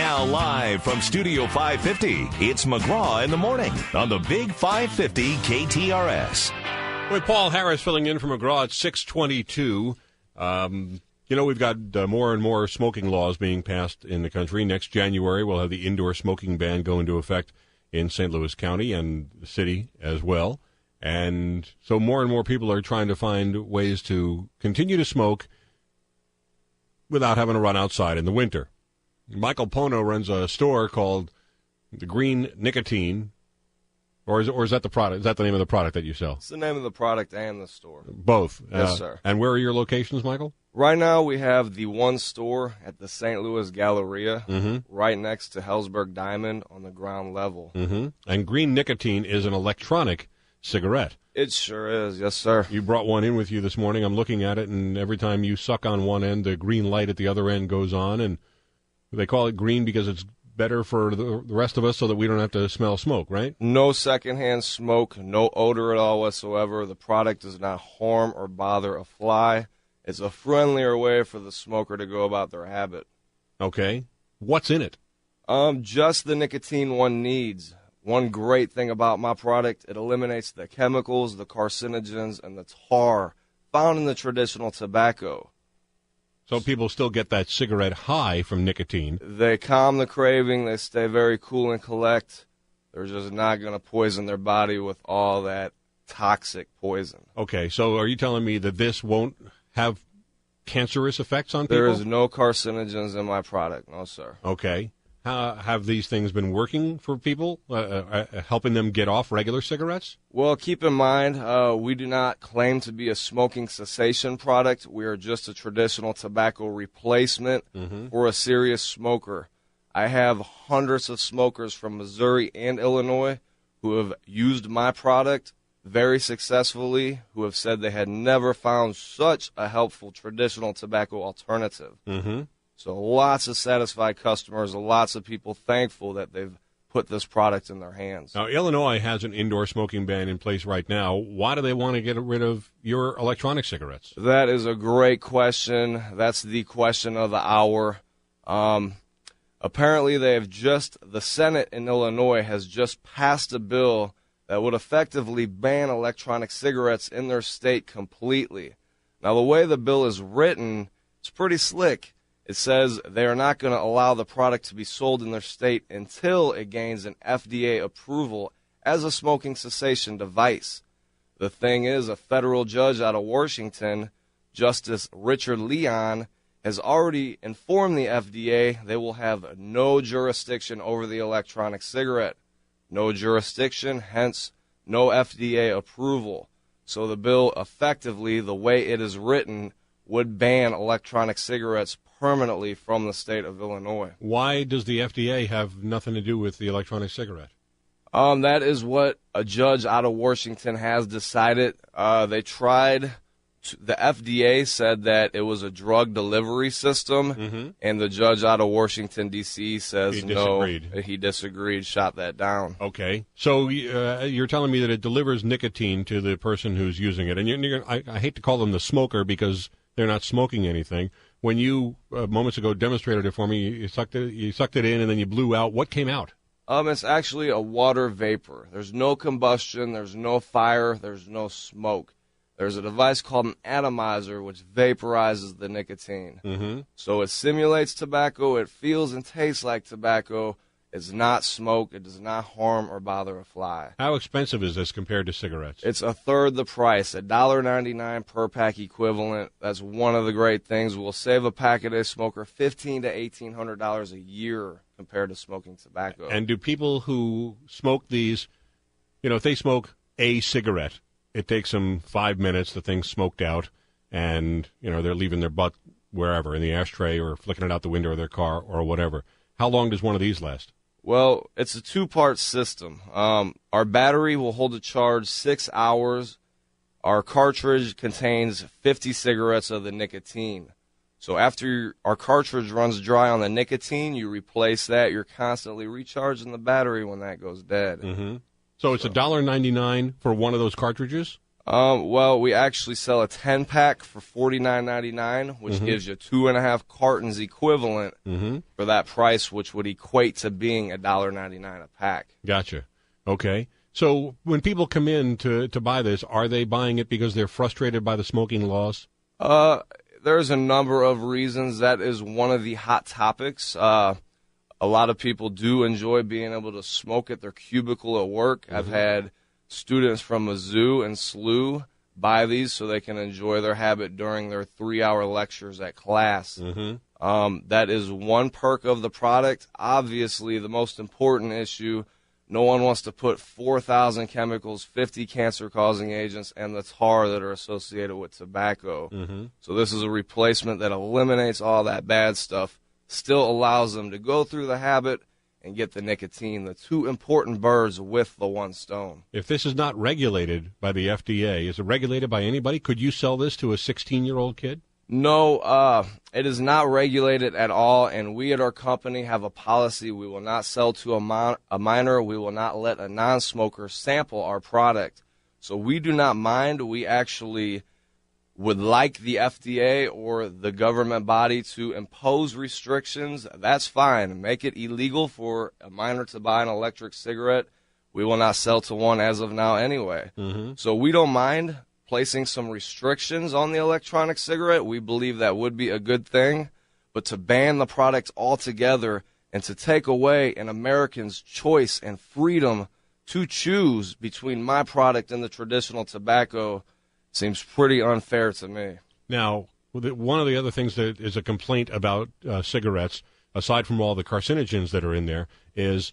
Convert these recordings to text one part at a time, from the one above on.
Now live from Studio 550, it's McGraw in the Morning on the Big 550 KTRS. With Paul Harris filling in for McGraw at 622. We've got more and more smoking laws being passed in the country. Next January, we'll have the indoor smoking ban go into effect in St. Louis County and the city as well. And so more and more people are trying to find ways to continue to smoke without having to run outside in the winter. Michael Pona runs a store called the Green Nicotine, or is that the product? Is that the name of the product that you sell? It's the name of the product and the store. Both? Yes, sir. And where are your locations, Michael? Right now we have the one store at the St. Louis Galleria, right next to Hellsberg Diamond on the ground level. Mm-hmm. And Green Nicotine is an electronic cigarette. It sure is, yes, sir. You brought one in with you this morning. I'm looking at it, and every time you suck on one end, the green light at the other end goes on, and they call it green because it's better for the rest of us so that we don't have to smell smoke, right? No secondhand smoke, no odor at all whatsoever. The product does not harm or bother a fly. It's a friendlier way for the smoker to go about their habit. Okay. What's in it? Just the nicotine one needs. One great thing about my product, it eliminates the chemicals, the carcinogens, and the tar found in the traditional tobacco. So people still get that cigarette high from nicotine. They calm the craving. They stay very cool and collect. They're just not going to poison their body with all that toxic poison. Okay, so are you telling me that this won't have cancerous effects on people? There is no carcinogens in my product, no, sir. Okay. Have these things been working for people, helping them get off regular cigarettes? Well, keep in mind, we do not claim to be a smoking cessation product. We are just a traditional tobacco replacement for a serious smoker. I have hundreds of smokers from Missouri and Illinois who have used my product very successfully, who have said they had never found such a helpful traditional tobacco alternative. So lots of satisfied customers, lots of people thankful that they've put this product in their hands. Now, Illinois has an indoor smoking ban in place right now. Why do they want to get rid of your electronic cigarettes? That is a great question. That's the question of the hour. Apparently, the Senate in Illinois has just passed a bill that would effectively ban electronic cigarettes in their state completely. Now, the way the bill is written, it's pretty slick. It says they are not going to allow the product to be sold in their state until it gains an FDA approval as a smoking cessation device. The thing is, a federal judge out of Washington, Justice Richard Leon, has already informed the FDA they will have no jurisdiction over the electronic cigarette. No jurisdiction, hence no FDA approval. So the bill effectively, the way it is written, would ban electronic cigarettes permanently from the state of Illinois. Why does the FDA have nothing to do with the electronic cigarette? That is what a judge out of Washington has decided. They tried. The FDA said that it was a drug delivery system, and the judge out of Washington, D.C. says he disagreed, shot that down. Okay. So you're telling me that it delivers nicotine to the person who's using it. And I hate to call them the smoker because they're not smoking anything. When you, moments ago, demonstrated it for me, you sucked it in and then you blew out. What came out? It's actually a water vapor. There's no combustion. There's no fire. There's no smoke. There's a device called an atomizer which vaporizes the nicotine. So it simulates tobacco. It feels and tastes like tobacco. It's not smoke. It does not harm or bother a fly. How expensive is this compared to cigarettes? It's a third the price, $1.99 per pack equivalent. That's one of the great things. We'll save a pack-a-day smoker $1,500 to $1,800 a year compared to smoking tobacco. And do people who smoke these, if they smoke a cigarette, it takes them 5 minutes, the thing's smoked out, and, they're leaving their butt wherever, in the ashtray or flicking it out the window of their car or whatever. How long does one of these last? Well, it's a two-part system. Our battery will hold a charge 6 hours. Our cartridge contains 50 cigarettes of the nicotine. So after our cartridge runs dry on the nicotine, you replace that. You're constantly recharging the battery when that goes dead. So it's $1.99 for one of those cartridges? Well, we actually sell a 10-pack for $49.99, which gives you 2.5 cartons equivalent for that price, which would equate to being $1.99 a pack. Gotcha. Okay. So when people come in to buy this, are they buying it because they're frustrated by the smoking laws? There's a number of reasons. That is one of the hot topics. A lot of people do enjoy being able to smoke at their cubicle at work. I've had students from Mizzou and SLU buy these so they can enjoy their habit during their 3-hour lectures at class. That is one perk of the product. Obviously, the most important issue, no one wants to put 4,000 chemicals, 50 cancer-causing agents, and the tar that are associated with tobacco. So this is a replacement that eliminates all that bad stuff, still allows them to go through the habit and get the nicotine, the two important birds with the one stone. If this is not regulated by the FDA, is it regulated by anybody? Could you sell this to a 16-year-old kid? No, it is not regulated at all, and we at our company have a policy. We will not sell to a minor. We will not let a non-smoker sample our product. So we do not mind. We actually would like the FDA or the government body to impose restrictions. That's fine. Make it illegal for a minor to buy an electric cigarette. We will not sell to one as of now anyway. So we don't mind placing some restrictions on the electronic cigarette. We believe that would be a good thing. But to ban the product altogether and to take away an American's choice and freedom to choose between my product and the traditional tobacco seems pretty unfair to me. Now, one of the other things that is a complaint about cigarettes, aside from all the carcinogens that are in there, is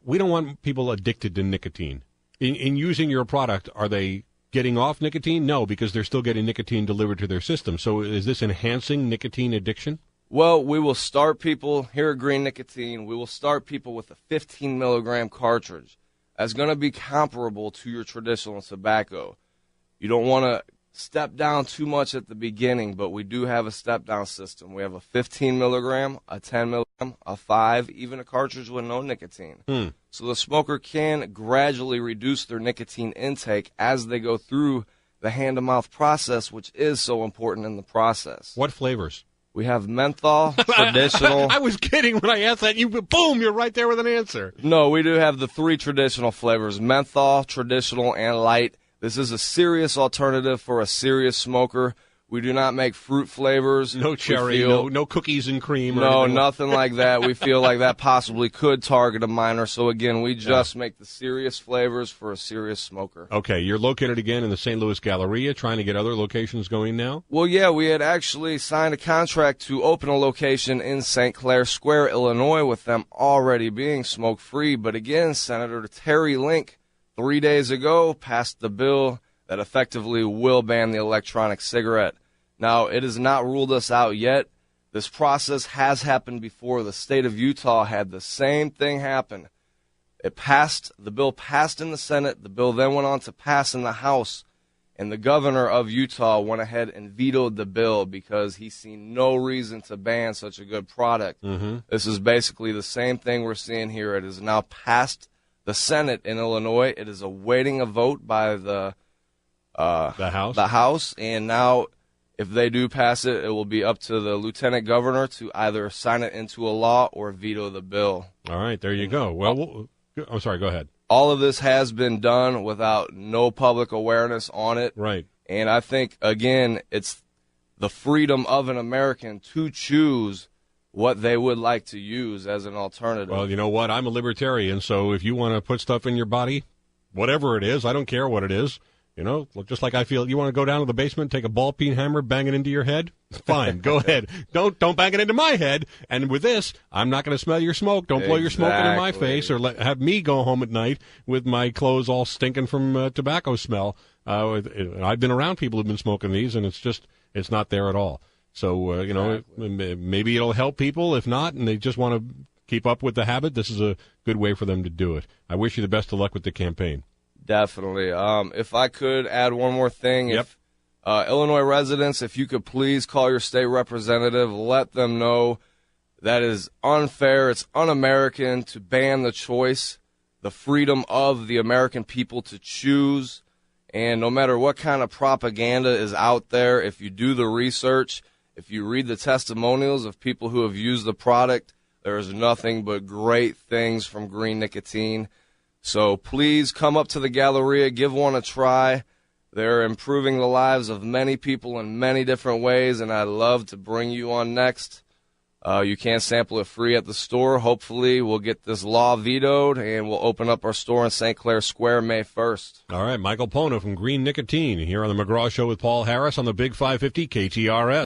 we don't want people addicted to nicotine. In using your product, are they getting off nicotine? No, because they're still getting nicotine delivered to their system. So is this enhancing nicotine addiction? Well, we will start people here at Green Nicotine. We will start people with a 15-milligram cartridge. That's going to be comparable to your traditional tobacco. You don't want to step down too much at the beginning, but we do have a step-down system. We have a 15-milligram, a 10-milligram, a 5, even a cartridge with no nicotine. So the smoker can gradually reduce their nicotine intake as they go through the hand-to-mouth process, which is so important in the process. What flavors? We have menthol, traditional. I was kidding when I asked that. Boom, you're right there with an answer. No, we do have the 3 traditional flavors, menthol, traditional, and light. This is a serious alternative for a serious smoker. We do not make fruit flavors. No cherry, no cookies and cream. No, nothing like that. We feel like that possibly could target a minor. So, again, we just make the serious flavors for a serious smoker. Okay, you're located again in the St. Louis Galleria, trying to get other locations going now? Well, yeah, we had actually signed a contract to open a location in St. Clair Square, Illinois, with them already being smoke-free. But, again, Senator Terry Link 3 days ago passed the bill that effectively will ban the electronic cigarette. Now, it has not ruled us out yet. This process has happened before. The state of Utah had the same thing happen. It passed, the bill passed in the Senate. The bill then went on to pass in the House. And the governor of Utah went ahead and vetoed the bill because he seen no reason to ban such a good product. This is basically the same thing we're seeing here. It is now passed the Senate in Illinois. It is awaiting a vote by the House, and now if they do pass it, it will be up to the lieutenant governor to either sign it into a law or veto the bill. All right, there you go. Well, I'm sorry, go ahead. All of this has been done without no public awareness on it. Right. And I think, again, it's the freedom of an American to choose what they would like to use as an alternative. Well, you know what? I'm a libertarian, so if you want to put stuff in your body, whatever it is, I don't care what it is. You know, just like I feel, you want to go down to the basement, take a ball-peen hammer, bang it into your head? Fine, go ahead. Don't bang it into my head. And with this, I'm not going to smell your smoke. Don't blow your smoke into my face or have me go home at night with my clothes all stinking from tobacco smell. I've been around people who've been smoking these, and it's not there at all. So, you know, maybe it'll help people. If not, and they just want to keep up with the habit, this is a good way for them to do it. I wish you the best of luck with the campaign. Definitely. If I could add one more thing, if Illinois residents, if you could please call your state representative, let them know that is unfair, it's un-American to ban the choice, the freedom of the American people to choose. And no matter what kind of propaganda is out there, if you do the research, if you read the testimonials of people who have used the product, there is nothing but great things from green nicotine. So please come up to the Galleria, give one a try. They're improving the lives of many people in many different ways, and I'd love to bring you on next. You can sample it free at the store. Hopefully we'll get this law vetoed, and we'll open up our store in St. Clair Square May 1st. All right, Michael Pona from Green Nicotine here on the McGraw Show with Paul Harris on the Big 550 KTRS.